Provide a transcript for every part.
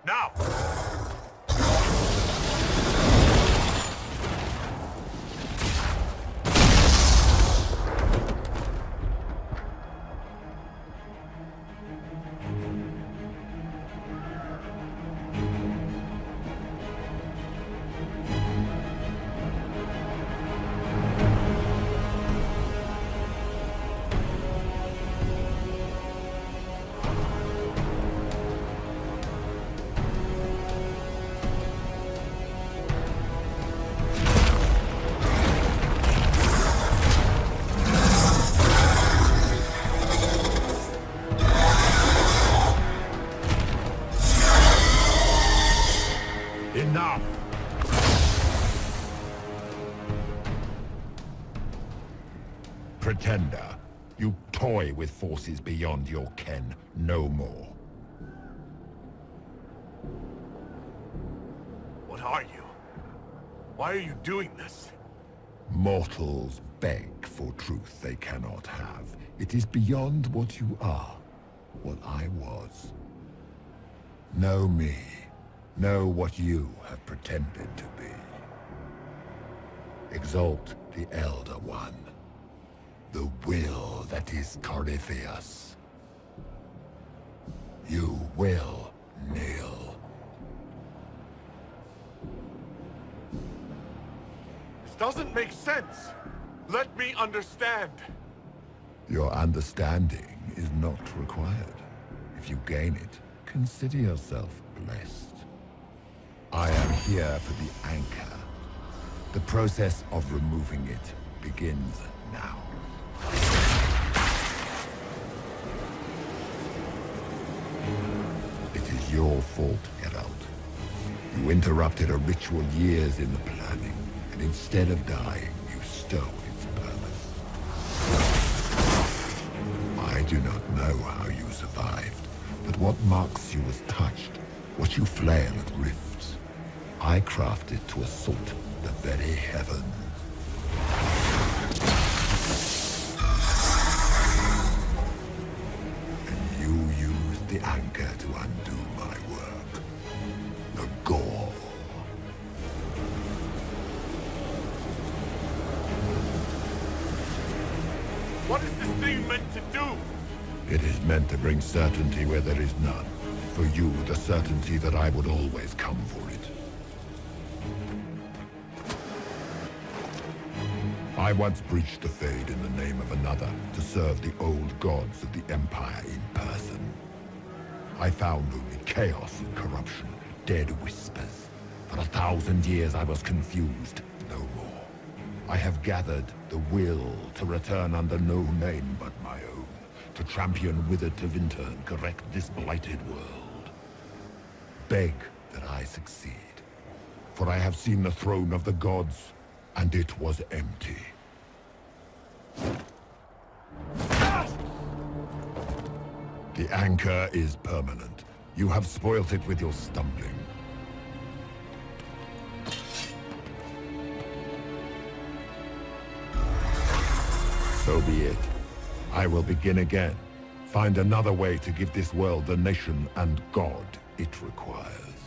Now! Enough! Pretender, you toy with forces beyond your ken no more. What are you? Why are you doing this? Mortals beg for truth they cannot have. It is beyond what you are, what I was. Know me. Know what you have pretended to be. Exalt the Elder One. The will that is Corypheus. You will kneel. This doesn't make sense. Let me understand. Your understanding is not required. If you gain it, consider yourself blessed. I am here for the anchor. The process of removing it begins now. It is your fault, Geralt. You interrupted a ritual years in the planning, and instead of dying, you stole its purpose. I do not know how you survived, but what marks you as touched, what you flail at rifts, I crafted to assault the very heavens. And you used the anchor to undo my work. The gore. What is this thing meant to do? It is meant to bring certainty where there is none. For you, the certainty that I would always come for it. I once breached the Fade in the name of another to serve the old gods of the Empire in person. I found only chaos and corruption, dead whispers. For 1,000 years I was confused, no more. I have gathered the will to return under no name but my own, to champion Withered to Winter and correct this blighted world. Beg that I succeed, for I have seen the throne of the gods, and it was empty. The anchor is permanent. You have spoilt it with your stumbling. So be it. I will begin again. Find another way to give this world the nation and God it requires.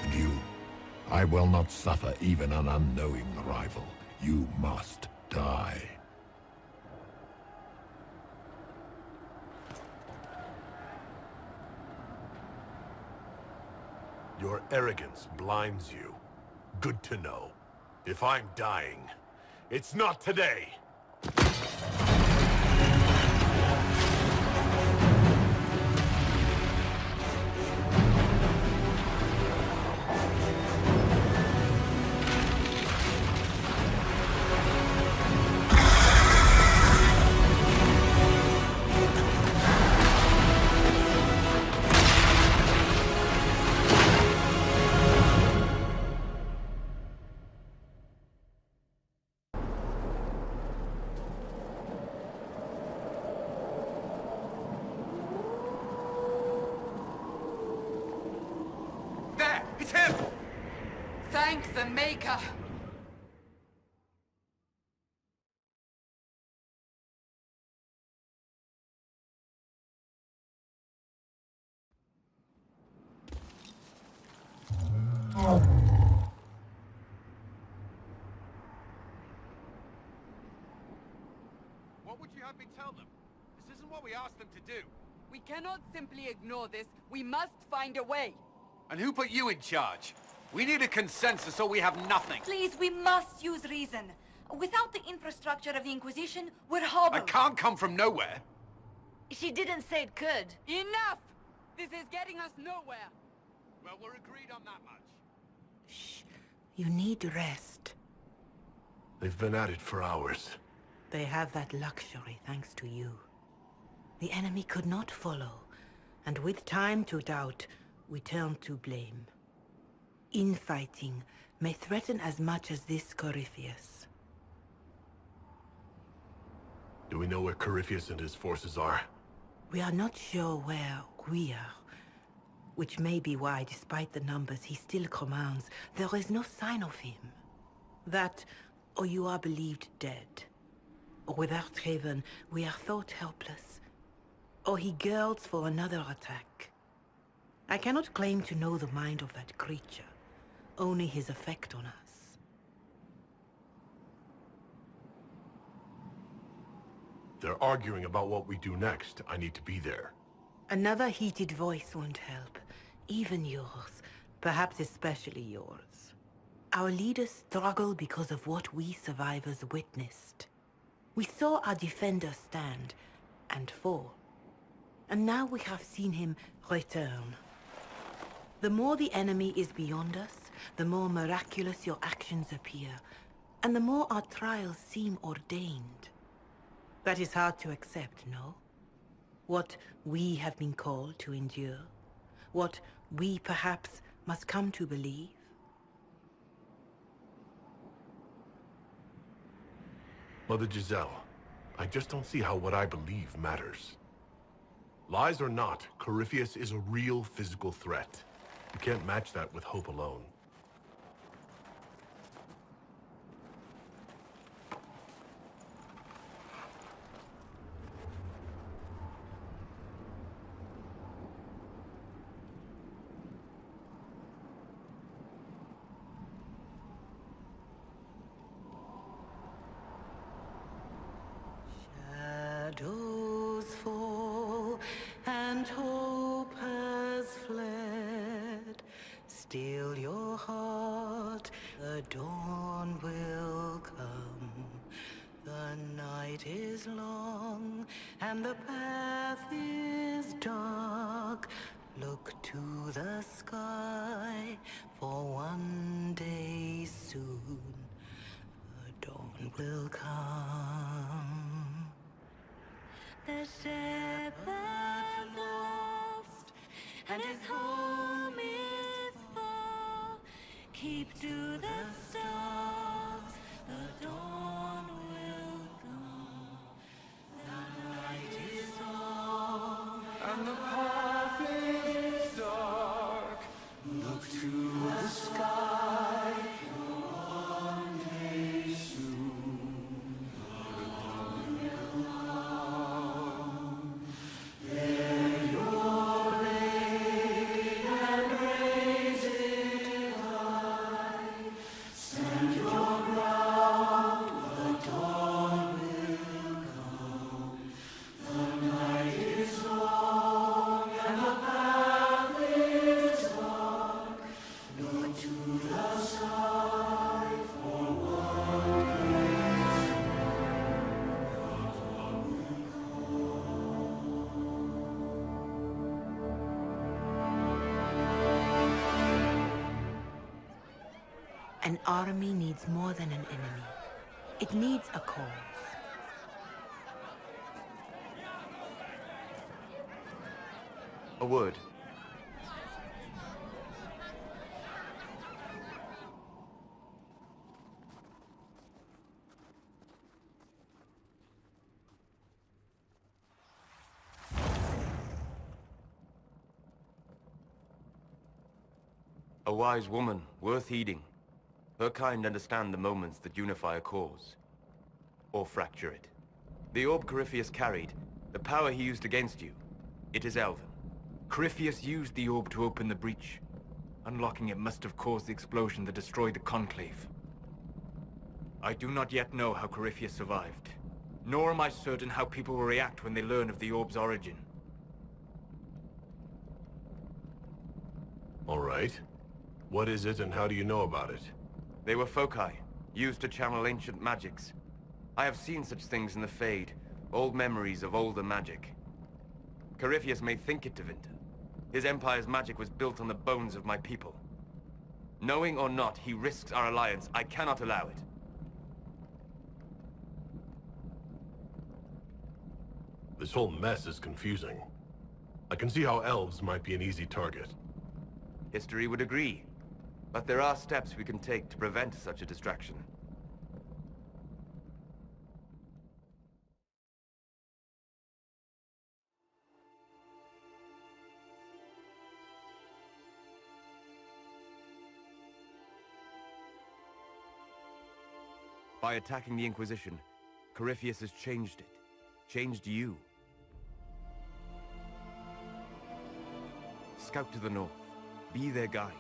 And you, I will not suffer even an unknowing rival. You must die. Your arrogance blinds you. Good to know. If I'm dying, it's not today. It's him! Thank the Maker! What would you have me tell them? This isn't what we asked them to do. We cannot simply ignore this. We must find a way. And who put you in charge? We need a consensus or we have nothing. Please, we must use reason. Without the infrastructure of the Inquisition, we're hobbled. I can't come from nowhere. She didn't say it could. Enough! This is getting us nowhere. Well, we're agreed on that much. Shh. You need rest. They've been at it for hours. They have that luxury thanks to you. The enemy could not follow, and with time to doubt, we turn to blame. Infighting may threaten as much as this Corypheus. Do we know where Corypheus and his forces are? We are not sure where we are, which may be why, despite the numbers he still commands, there is no sign of him. That, or you are believed dead. Or without Haven, we are thought helpless. Or he girds for another attack. I cannot claim to know the mind of that creature, only his effect on us. They're arguing about what we do next. I need to be there. Another heated voice won't help. Even yours. Perhaps especially yours. Our leaders struggle because of what we survivors witnessed. We saw our defender stand and fall. And now we have seen him return. The more the enemy is beyond us, the more miraculous your actions appear, and the more our trials seem ordained. That is hard to accept, no? What we have been called to endure, what we perhaps must come to believe. Mother Giselle, I just don't see how what I believe matters. Lies or not, Corypheus is a real physical threat. You can't match that with hope alone. Shadows fall and hope has fled. Still your heart, the dawn will come. The night is long and the path is dark. Look to the sky, for one day soon the dawn will come. The shepherd lost, and his home is far. Keep to the stars, the dawn will come. The night is long, and the path is dark. Look to the sky, for one day soon the dawn will come. Bear your blade and raise it high. Stand your ground, the dawn will come. The night is long and the path is dark. Look to the sky, for one day soon the dawn will An army needs more than an enemy. It needs a cause. A word. A wise woman, worth heeding. Her kind understand the moments that unify a cause. Or fracture it. The orb Corypheus carried, the power he used against you, it is elven. Corypheus used the orb to open the breach. Unlocking it must have caused the explosion that destroyed the Conclave. I do not yet know how Corypheus survived. Nor am I certain how people will react when they learn of the orb's origin. All right. What is it and how do you know about it? They were foci, used to channel ancient magics. I have seen such things in the Fade, old memories of older magic. Corypheus may think it Tevinter. His empire's magic was built on the bones of my people. Knowing or not, he risks our alliance. I cannot allow it. This whole mess is confusing. I can see how elves might be an easy target. History would agree. But there are steps we can take to prevent such a distraction. By attacking the Inquisition, Corypheus has changed it. Changed you. Scout to the north. Be their guide.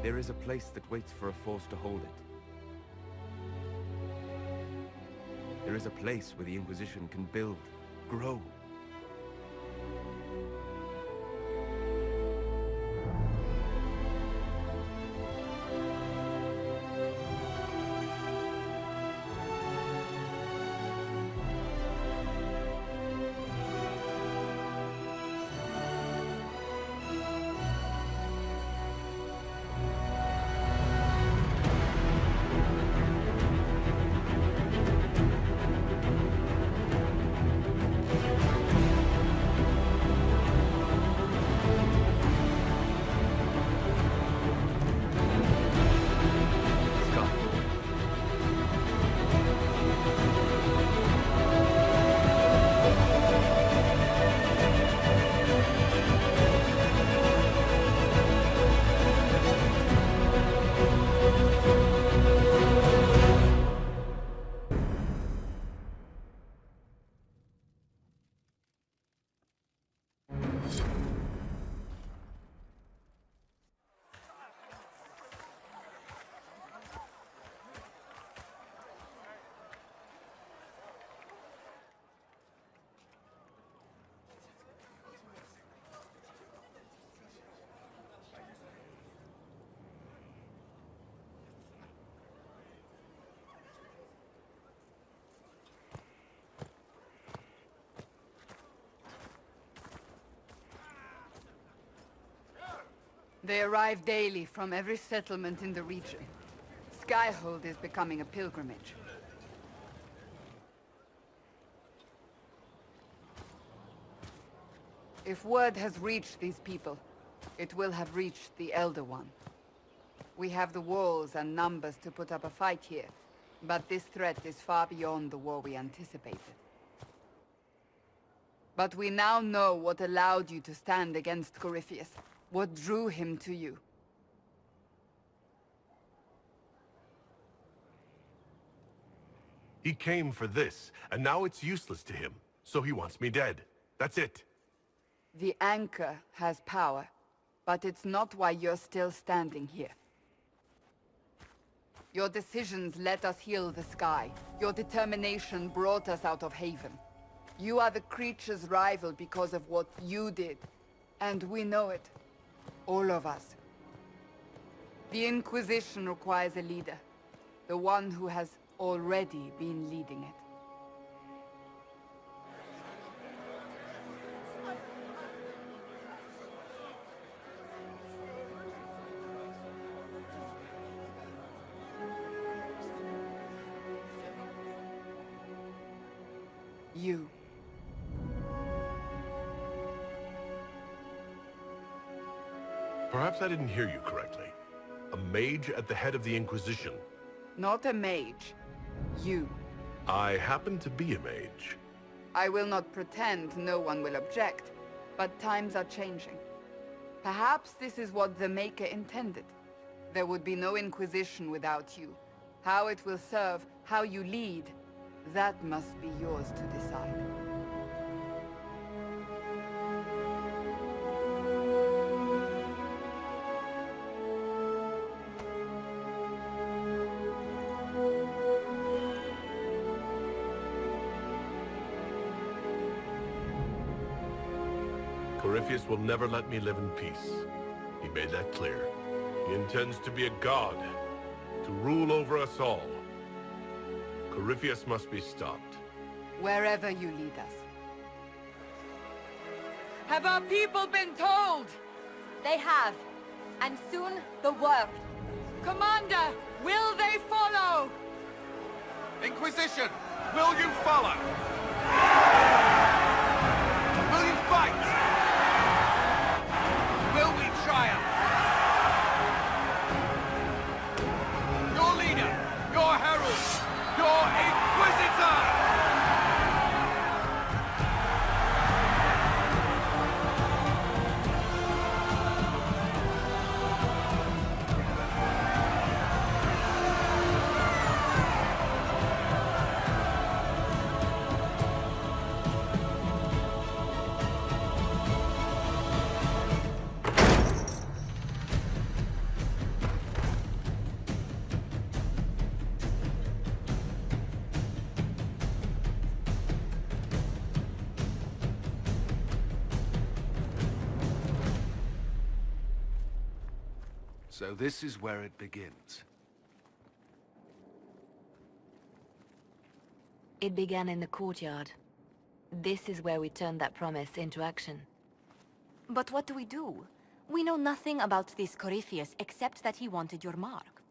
There is a place that waits for a force to hold it. There is a place where the Inquisition can build, grow. They arrive daily from every settlement in the region. Skyhold is becoming a pilgrimage. If word has reached these people, it will have reached the Elder One. We have the walls and numbers to put up a fight here, but this threat is far beyond the war we anticipated. But we now know what allowed you to stand against Corypheus. What drew him to you? He came for this, and now it's useless to him, so he wants me dead. That's it. The Anchor has power, but it's not why you're still standing here. Your decisions let us heal the sky. Your determination brought us out of Haven. You are the creature's rival because of what you did, and we know it. All of us. The Inquisition requires a leader. The one who has already been leading it. You. Perhaps I didn't hear you correctly. A mage at the head of the Inquisition. Not a mage. You. I happen to be a mage. I will not pretend no one will object, but times are changing. Perhaps this is what the Maker intended. There would be no Inquisition without you. How it will serve, How you lead, that must be yours to decide. Corypheus will never let me live in peace. He made that clear. He intends to be a god, to rule over us all. Corypheus must be stopped. Wherever you lead us. Have our people been told? They have. And soon, the world. Commander, will they follow? Inquisition, will you follow? Will you fight? Will we triumph? Your leader, your herald, your Inquisitor! So this is where it begins. It began in the courtyard. This is where we turned that promise into action. But what do? We know nothing about this Corypheus except that he wanted your mark.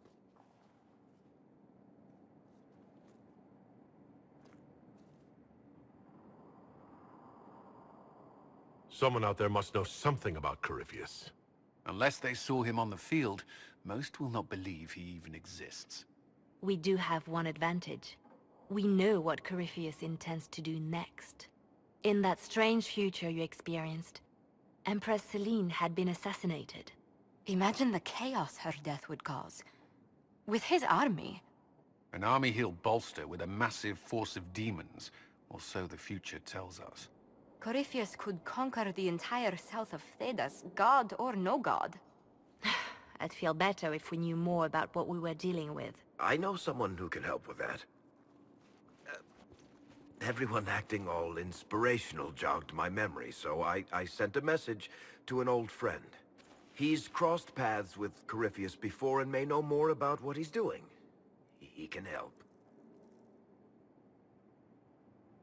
Someone out there must know something about Corypheus. Unless they saw him on the field, most will not believe he even exists. We do have one advantage. We know what Corypheus intends to do next. In that strange future you experienced, Empress Selene had been assassinated. Imagine the chaos her death would cause. With his army. An army he'll bolster with a massive force of demons, or so the future tells us. Corypheus could conquer the entire south of Thedas, god or no god. I'd feel better if we knew more about what we were dealing with. I know someone who can help with that. Everyone acting all inspirational jogged my memory, so I sent a message to an old friend. He's crossed paths with Corypheus before and may know more about what he's doing. He can help.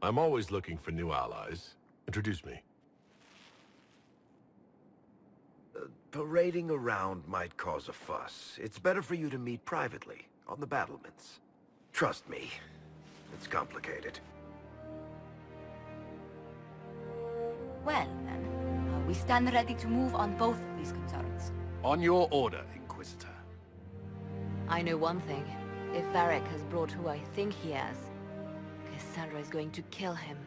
I'm always looking for new allies. Introduce me. Parading around might cause a fuss. It's better for you to meet privately, on the battlements. Trust me, it's complicated. Well, then, we stand ready to move on both of these concerns. On your order, Inquisitor. I know one thing. If Varric has brought who I think he has, Cassandra is going to kill him.